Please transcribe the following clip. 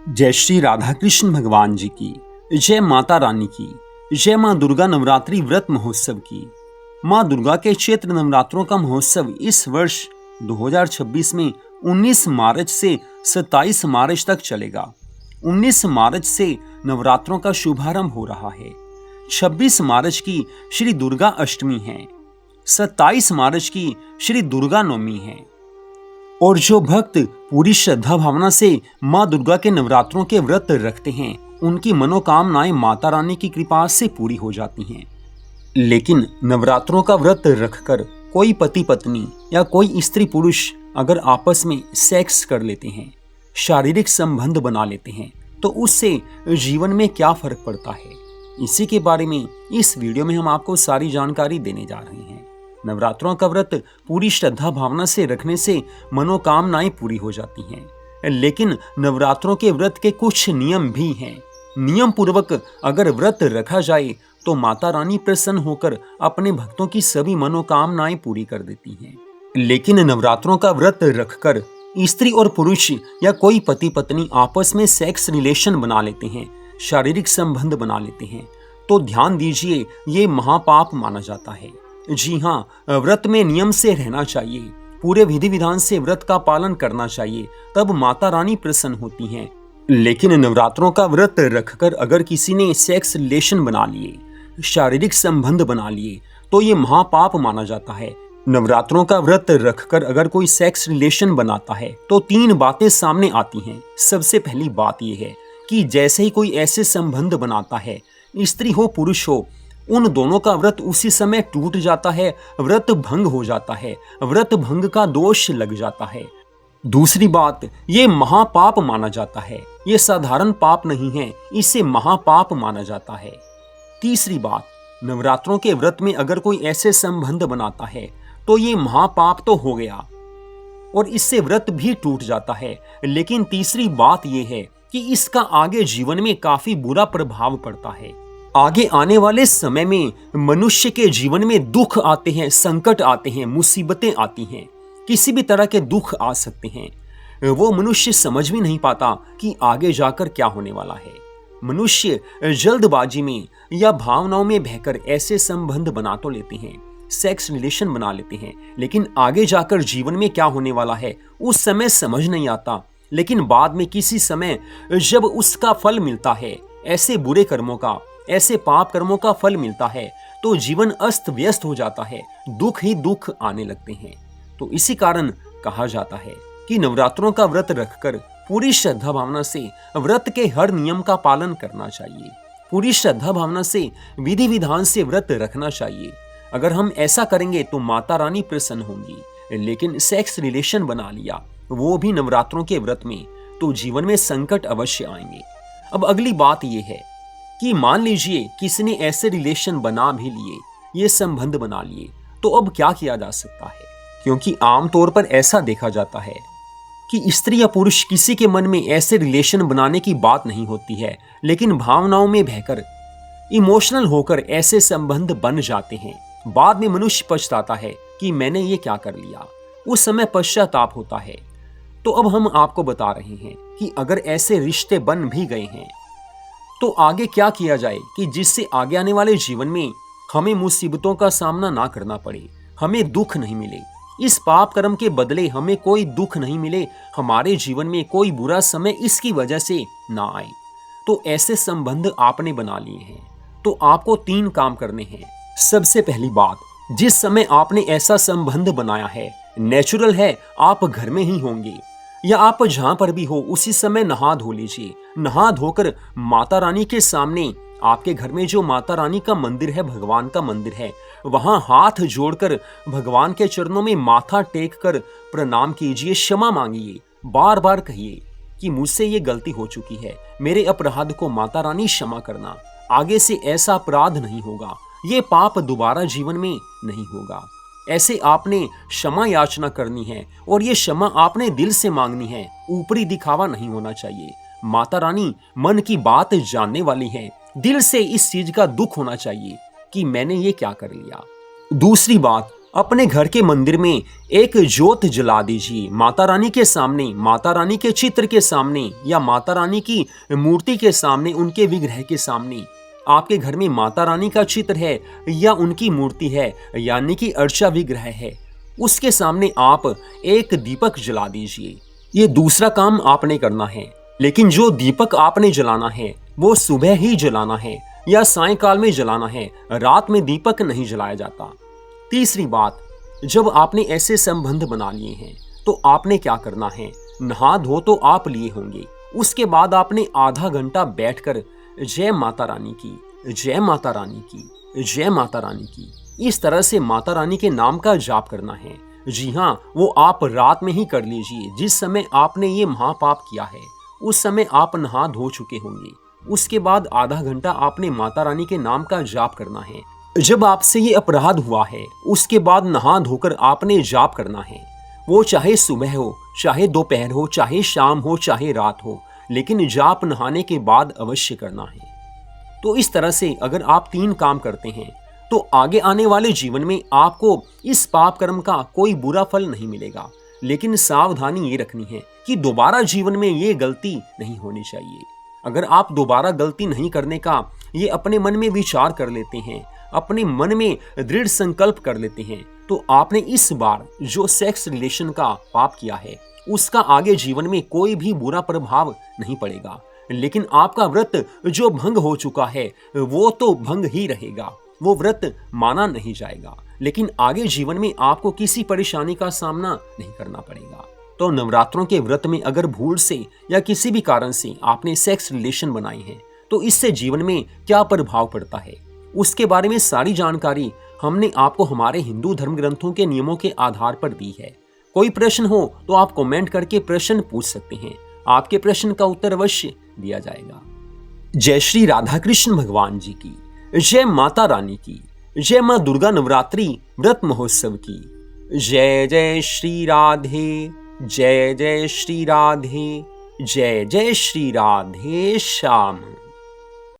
जय श्री राधा कृष्ण भगवान जी की, जय माता रानी की, जय माँ दुर्गा नवरात्रि व्रत महोत्सव की। माँ दुर्गा के चैत्र नवरात्रों का महोत्सव इस वर्ष 2026 में 19 मार्च से 27 मार्च तक चलेगा। 19 मार्च से नवरात्रों का शुभारंभ हो रहा है। 26 मार्च की श्री दुर्गा अष्टमी है, 27 मार्च की श्री दुर्गा नवमी है। और जो भक्त पूरी श्रद्धा भावना से माँ दुर्गा के नवरात्रों के व्रत रखते हैं, उनकी मनोकामनाएं माता रानी की कृपा से पूरी हो जाती हैं। लेकिन नवरात्रों का व्रत रखकर कोई पति पत्नी या कोई स्त्री पुरुष अगर आपस में सेक्स कर लेते हैं, शारीरिक संबंध बना लेते हैं, तो उससे जीवन में क्या फर्क पड़ता है, इसी के बारे में इस वीडियो में हम आपको सारी जानकारी देने जा रहे हैं। नवरात्रों का व्रत पूरी श्रद्धा भावना से रखने से मनोकामनाएं पूरी हो जाती हैं। लेकिन नवरात्रों के व्रत के कुछ नियम भी हैं। नियम पूर्वक अगर व्रत रखा जाए तो माता रानी प्रसन्न होकर अपने भक्तों की सभी मनोकामनाएं पूरी कर देती हैं। लेकिन नवरात्रों का व्रत रखकर स्त्री और पुरुष या कोई पति पत्नी आपस में सेक्स रिलेशन बना लेते हैं, शारीरिक संबंध बना लेते हैं, तो ध्यान दीजिए, ये महापाप माना जाता है। जी हाँ, व्रत में नियम से रहना चाहिए, पूरे विधि विधान से व्रत का पालन करना चाहिए, तब माता रानी प्रसन्न होती हैं। लेकिन नवरात्रों का व्रत रखकर अगर किसी ने सेक्स रिलेशन बना लिए, शारीरिक संबंध बना लिए, तो ये महापाप माना जाता है। नवरात्रों का व्रत रखकर अगर कोई सेक्स रिलेशन बनाता है तो 3 बातें सामने आती हैं। सबसे पहली बात यह है कि जैसे ही कोई ऐसे संबंध बनाता है, स्त्री हो पुरुष हो, उन दोनों का व्रत उसी समय टूट जाता है, व्रत भंग हो जाता है, व्रत भंग का दोष लग जाता है। दूसरी बात, ये महापाप माना जाता है, ये साधारण पाप नहीं है, इसे महापाप माना जाता है। तीसरी बात, नवरात्रों के व्रत में अगर कोई ऐसे संबंध बनाता है तो ये महापाप तो हो गया और इससे व्रत भी टूट जाता है। लेकिन तीसरी बात यह है कि इसका आगे जीवन में काफी बुरा प्रभाव पड़ता है। आगे आने वाले समय में मनुष्य के जीवन में दुख आते हैं, संकट आते हैं, मुसीबतें आती हैं, किसी भी तरह के दुख आ सकते हैं। वो मनुष्य समझ भी नहीं पाता कि आगे जाकर क्या होने वाला है। मनुष्य जल्दबाजी में या भावनाओं में बहकर ऐसे संबंध बना तो लेते हैं, सेक्स रिलेशन बना लेते हैं, लेकिन आगे जाकर जीवन में क्या होने वाला है उस समय समझ नहीं आता। लेकिन बाद में किसी समय जब उसका फल मिलता है, ऐसे बुरे कर्मों का, ऐसे पाप कर्मों का फल मिलता है, तो जीवन अस्त व्यस्त हो जाता है, दुख ही दुख आने लगते हैं। तो इसी कारण कहा जाता है कि नवरात्रों का व्रत रखकर पूरी श्रद्धा भावना से व्रत के हर नियम का पालन करना चाहिए, पूरी श्रद्धा भावना से विधि विधान से व्रत रखना चाहिए। अगर हम ऐसा करेंगे तो माता रानी प्रसन्न होंगी। लेकिन सेक्स रिलेशन बना लिया, वो भी नवरात्रों के व्रत में, तो जीवन में संकट अवश्य आएंगे। अब अगली बात यह है कि मान लीजिए किसी ने ऐसे रिलेशन बना भी लिए, ये संबंध बना लिए, तो अब क्या किया जा सकता है? क्योंकि आमतौर पर ऐसा देखा जाता है कि स्त्री या पुरुष किसी के मन में ऐसे रिलेशन बनाने की बात नहीं होती है, लेकिन भावनाओं में बहकर, इमोशनल होकर ऐसे संबंध बन जाते हैं। बाद में मनुष्य पछताता है कि मैंने ये क्या कर लिया, उस समय पश्चाताप होता है। तो अब हम आपको बता रहे हैं कि अगर ऐसे रिश्ते बन भी गए हैं तो आगे क्या किया जाए कि जिससे आगे आने वाले जीवन में हमें मुसीबतों का सामना ना करना पड़े, हमें दुख नहीं मिले, इस पाप कर्म के बदले हमें कोई दुख नहीं मिले, हमारे जीवन में कोई बुरा समय इसकी वजह से ना आए। तो ऐसे संबंध आपने बना लिए हैं तो आपको 3 काम करने हैं। सबसे पहली बात, जिस समय आपने ऐसा संबंध बनाया है, नेचुरल है, आप घर में ही होंगे या आप जहां पर भी हो उसी समय नहा धो लीजिए। नहा धोकर माता रानी के सामने, आपके घर में जो माता रानी का मंदिर है, भगवान का मंदिर है, वहां हाथ जोड़कर भगवान के चरणों में माथा टेक कर प्रणाम कीजिए, क्षमा मांगिए, बार बार कहिए कि मुझसे ये गलती हो चुकी है, मेरे अपराध को माता रानी क्षमा करना, आगे से ऐसा अपराध नहीं होगा, ये पाप दोबारा जीवन में नहीं होगा। ऐसे आपने क्षमा याचना करनी है और ये क्षमा आपने दिल से मांगनी है, ऊपरी दिखावा नहीं होना चाहिए। माता रानी मन की बात जानने वाली है, दिल से इस चीज का दुख होना चाहिए कि मैंने ये क्या कर लिया। दूसरी बात, अपने घर के मंदिर में एक ज्योत जला दीजिए, माता रानी के सामने, माता रानी के चित्र के सामने या माता रानी की मूर्ति के सामने, उनके विग्रह के सामने। आपके घर में माता रानी का चित्र है या उनकी मूर्ति है यानी कि अर्चा विग्रह है, उसके सामने आप एक दीपक जला दीजिए। ये दूसरा काम आपने करना है, लेकिन जो दीपक आपने जलाना है वो सुबह ही जलाना है या सायंकाल में जलाना है, रात में दीपक नहीं जलाया जाता। तीसरी बात, जब आपने ऐसे संबंध बना लिए हैं तो आपने क्या करना है, नहा धो तो आप लिए होंगे, उसके बाद आपने आधा घंटा बैठकर जय माता रानी की, जय माता रानी की, जय माता रानी की, इस तरह से माता रानी के नाम का जाप करना है। जी हाँ, वो आप रात में ही कर लीजिए। जिस समय आपने ये महापाप किया है उस समय आप नहा धो चुके होंगे। उसके बाद आधा घंटा आपने माता रानी के नाम का जाप करना है। जब आपसे ये अपराध हुआ है उसके बाद नहा धोकर आपने जाप करना है। वो चाहे सुबह हो, चाहे दोपहर हो, चाहे शाम हो, चाहे रात हो, लेकिन जाप नहाने के बाद अवश्य करना है। तो इस तरह से अगर आप 3 काम करते हैं तो आगे आने वाले जीवन में आपको इस पाप कर्म का कोई बुरा फल नहीं मिलेगा। लेकिन सावधानी ये रखनी है कि दोबारा जीवन में ये गलती नहीं होनी चाहिए। अगर आप दोबारा गलती नहीं करने का ये अपने मन में विचार कर लेते हैं, अपने मन में दृढ़ संकल्प कर लेते हैं, तो आपने इस बार जो सेक्स रिलेशन का पाप किया है उसका आगे जीवन में कोई भी बुरा प्रभाव नहीं पड़ेगा। लेकिन आपका व्रत जो भंग हो चुका है वो तो भंग ही रहेगा, वो व्रत माना नहीं जाएगा, लेकिन आगे जीवन में आपको किसी परेशानी का सामना नहीं करना पड़ेगा। तो नवरात्रों के व्रत में अगर भूल से या किसी भी कारण से आपने सेक्स रिलेशन बनाए हैं तो इससे जीवन में क्या प्रभाव पड़ता है, उसके बारे में सारी जानकारी हमने आपको हमारे हिंदू धर्म ग्रंथों के नियमों के आधार पर दी है। कोई प्रश्न हो तो आप कमेंट करके प्रश्न पूछ सकते हैं, आपके प्रश्न का उत्तर अवश्य दिया जाएगा। जय श्री राधा कृष्ण भगवान जी की, जय माता रानी की, जय मां दुर्गा नवरात्रि व्रत महोत्सव की। जय जय श्री राधे, जय जय श्री राधे, जय जय श्री राधे श्याम।